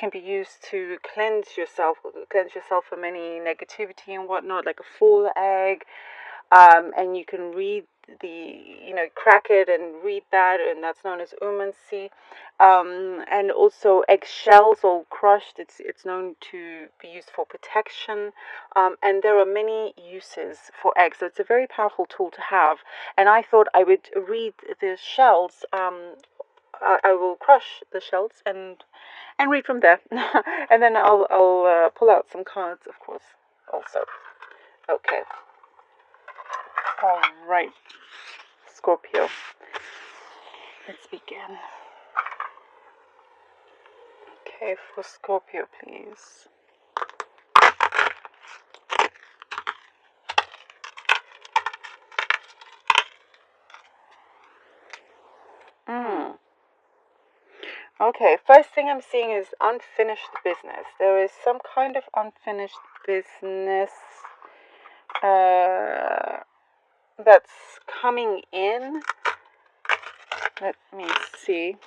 can be used to cleanse yourself from any negativity and whatnot, like a full egg. And you can read crack it and read that, and that's known as umancy. And also eggshells all crushed, it's known to be used for protection. And there are many uses for eggs, so it's a very powerful tool to have. And I thought I would read the shells. I will crush the shells and read from there, and then I'll pull out some cards, of course, also. Okay. All right, Scorpio. Let's begin. Okay, for Scorpio, please. Okay, first thing I'm seeing is unfinished business. There is some kind of unfinished business that's coming in. Let me see.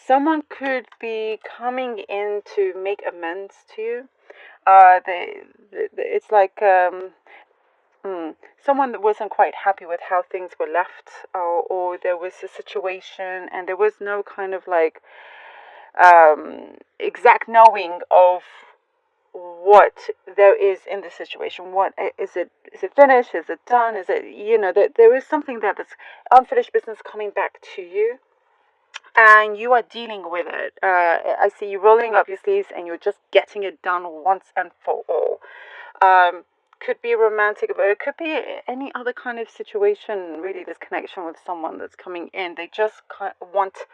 Someone could be coming in to make amends to you. It's like someone that wasn't quite happy with how things were left, or there was a situation and there was no kind of like exact knowing of what there is in the situation. What is it? Is it finished? Is it done? Is it, there is something that's unfinished business coming back to you, and you are dealing with it. I see you rolling up your sleeves and you're just getting it done once and for all. Could be romantic, but it could be any other kind of situation. Really, this connection with someone that's coming in, they just want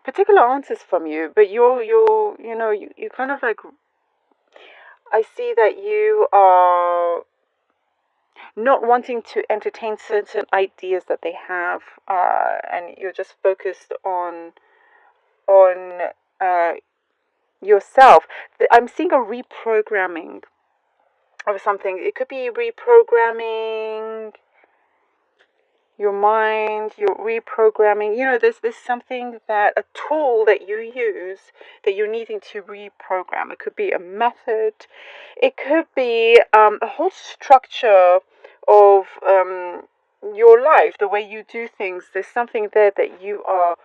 particular answers from you, but you kind of like, I see that you are not wanting to entertain certain ideas that they have, and you're just focused on yourself. I'm seeing a reprogramming of something. It could be reprogramming your mind, you're reprogramming. There's something, that a tool that you use that you're needing to reprogram. It could be a method. It could be a whole structure of your life, the way you do things. There's something there that you're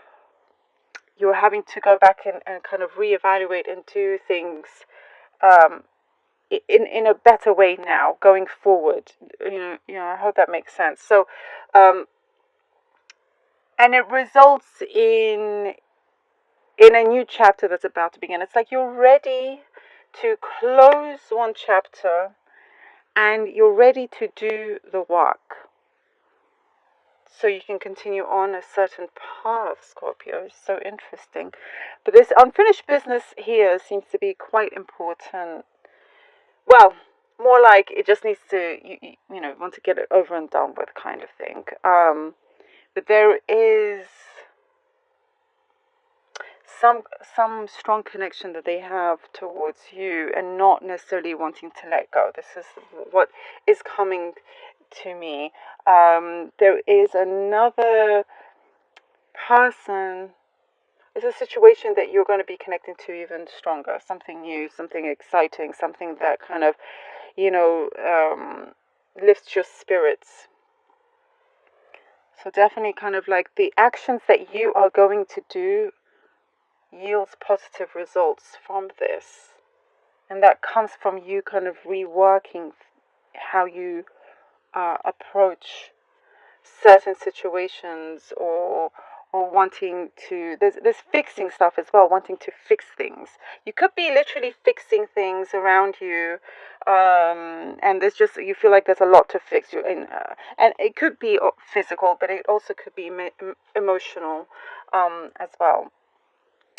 having to go back and kind of reevaluate and do things in a better way now going forward. I hope that makes sense. So and it results in a new chapter that's about to begin. It's like you're ready to close one chapter and you're ready to do the work, so you can continue on a certain path, Scorpio. It's so interesting. But this unfinished business here seems to be quite important. Well, more like it just needs to, want to get it over and done with, kind of thing. But there is some strong connection that they have towards you, and not necessarily wanting to let go. This is what is coming to me. There is another person. It's a situation that you're going to be connecting to even stronger. Something new, something exciting, something that kind of, lifts your spirits. So definitely kind of like the actions that you are going to do yields positive results from this. And that comes from you kind of reworking how you approach certain situations, or wanting to, there's fixing stuff as well, wanting to fix things. You could be literally fixing things around you, and there's just, you feel like there's a lot to fix. And it could be physical, but it also could be emotional as well.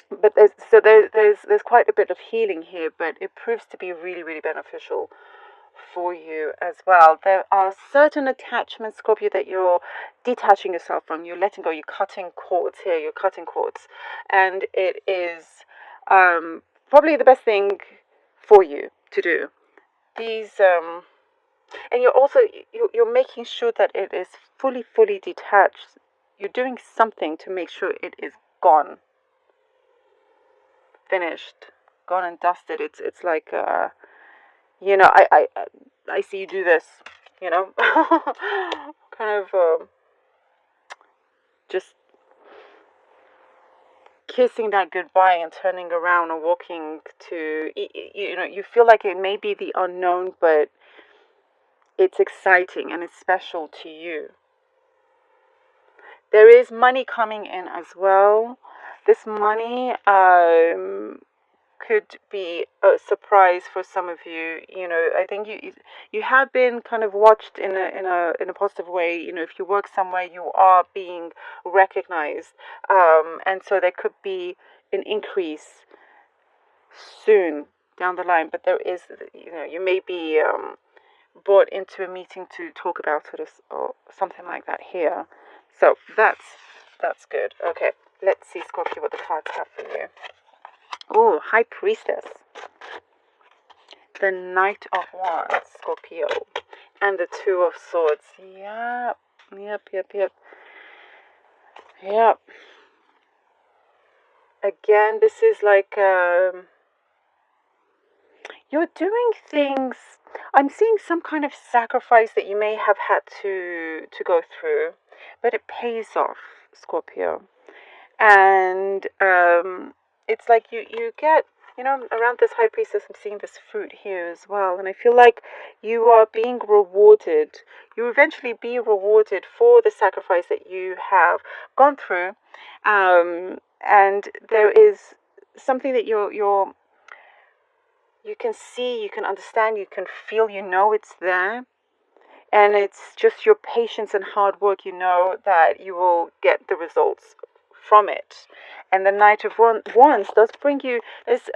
But there's quite a bit of healing here, but it proves to be really, really beneficial for you as well. There are certain attachments, Scorpio, that you're detaching yourself from. You're letting go. You're cutting cords here. You're cutting cords, and it is probably the best thing for you to do. These and you're also you're making sure that it is fully detached. you're doing something to make sure it is gone, finished, gone and dusted. It's like you know, I see you do this, you know, kind of just kissing that goodbye and turning around and walking to, you know, you feel like it may be the unknown, but it's exciting and it's special to you. There is money coming in as well. This money could be a surprise for some of you. You know, I think you have been kind of watched in a positive way. You know, if you work somewhere, you are being recognized, and so there could be an increase soon down the line. But there is, you know, you may be brought into a meeting to talk about it or something like that here. So that's good. Okay, let's see, Scorpio, what the cards have for you. Oh, High Priestess. The Knight of Wands, Scorpio. And the Two of Swords. Yep. Again, this is like you're doing things. I'm seeing some kind of sacrifice that you may have had to go through, but it pays off, Scorpio. And it's like you get, you know, around this High Priestess, I'm seeing this fruit here as well, and I feel like you are being rewarded. You eventually be rewarded for the sacrifice that you have gone through, and there is something that you can see, you can understand, you can feel, you know it's there. And it's just your patience and hard work, you know, that you will get the results from it. And the Knight of Wands does bring you, there's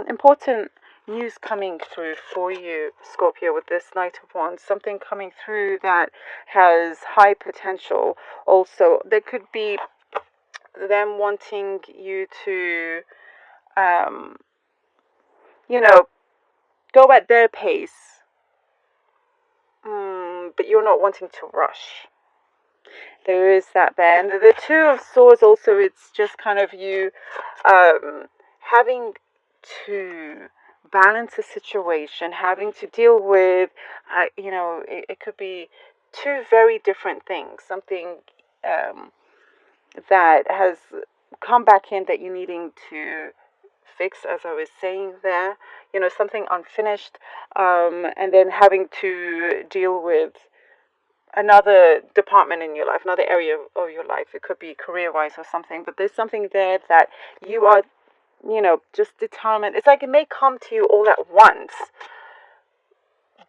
important news coming through for you, Scorpio, with this Knight of Wands. Something coming through that has high potential. Also, there could be them wanting you to, you know, go at their pace. But you're not wanting to rush. There is that there. And the Two of Swords also, it's just kind of you having to balance a situation, having to deal with, you know, it could be two very different things. Something that has come back in that you're needing to fix, as I was saying there, you know, something unfinished, and then having to deal with another department in your life, another area of your life. It could be career-wise or something, but there's something there that you are, you know, just determined. It's like it may come to you all at once,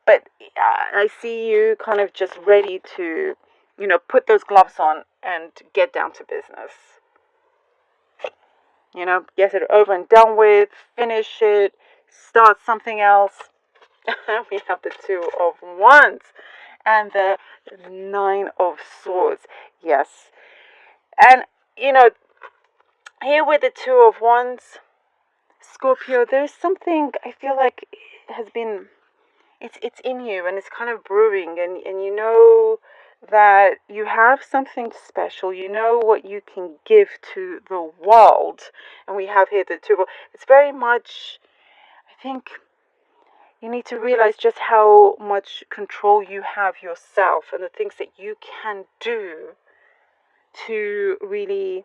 but I see you kind of just ready to, you know, put those gloves on and get down to business. You know, get it over and done with, finish it, start something else. We have the Two of Wands and the Nine of Swords. Yes. And, you know, here with the Two of Wands, Scorpio, there's something I feel like has been, it's in you and it's kind of brewing, and you know that you have something special. You know what you can give to the world. And we have here the Two. It's very much, I think, you need to realize just how much control you have yourself and the things that you can do to really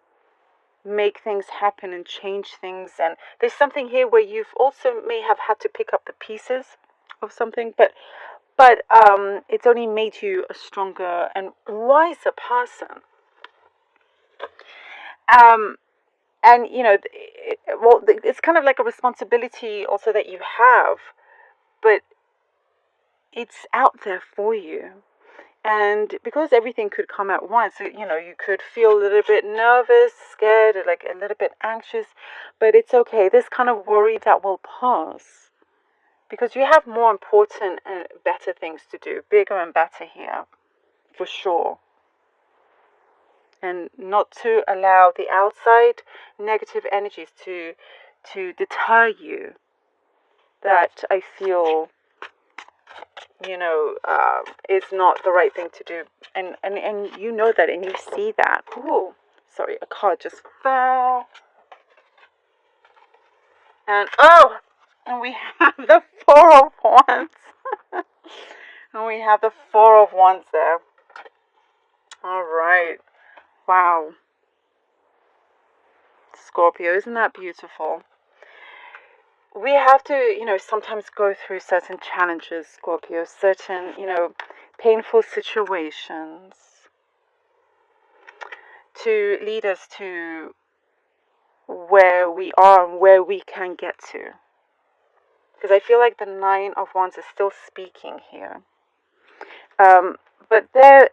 make things happen and change things. And there's something here where you've also may have had to pick up the pieces of something, but it's only made you a stronger and wiser person. And you know, it's kind of like a responsibility also that you have, but it's out there for you. And because everything could come at once, you know, you could feel a little bit nervous, scared, or like a little bit anxious, but it's okay. This kind of worry that will pass, because you have more important and better things to do, bigger and better here, for sure. And not to allow the outside negative energies to deter you. That I feel is not the right thing to do. And you know that, and you see that. Ooh, sorry, a card just fell. And we have the Four of Wands. And we have the Four of Wands there. All right. Wow. Scorpio, isn't that beautiful? We have to, sometimes go through certain challenges, Scorpio, certain, painful situations to lead us to where we are and where we can get to. Because I feel like the Nine of Wands is still speaking here. But there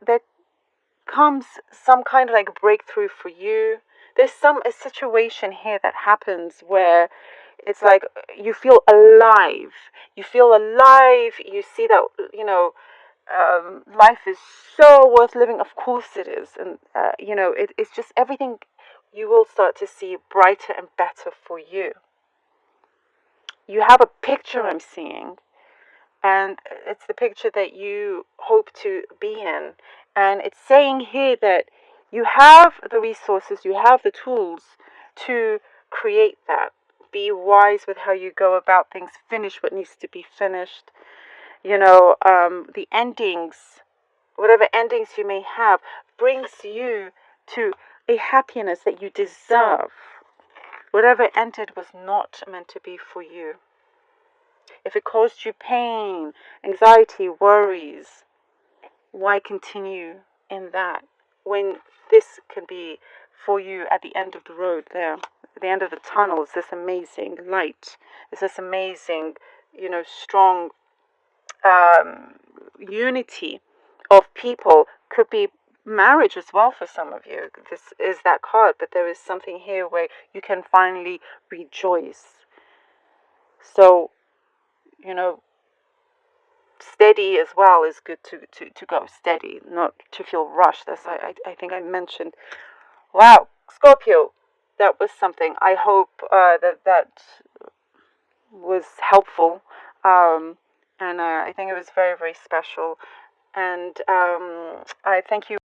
comes some kind of like breakthrough for you. There's a situation here that happens where it's like you feel alive. You feel alive. You see that, life is so worth living. Of course it is. And, it's just everything you will start to see brighter and better for you. You have a picture I'm seeing, and it's the picture that you hope to be in. And it's saying here that you have the resources, you have the tools to create that. Be wise with how you go about things. Finish what needs to be finished. The endings, whatever endings you may have, brings you to a happiness that you deserve. Whatever ended was not meant to be for you. If it caused you pain, anxiety, worries, why continue in that when this can be for you at the end of the road there? At the end of the tunnel is this amazing light. Is this amazing, strong unity of people. Could be marriage as well for some of you. This is that card, but there is something here where you can finally rejoice. So, steady as well is good to go steady, not to feel rushed, as I think I mentioned. Wow, Scorpio, that was something. I hope that was helpful, and I think it was very, very special. And I thank you.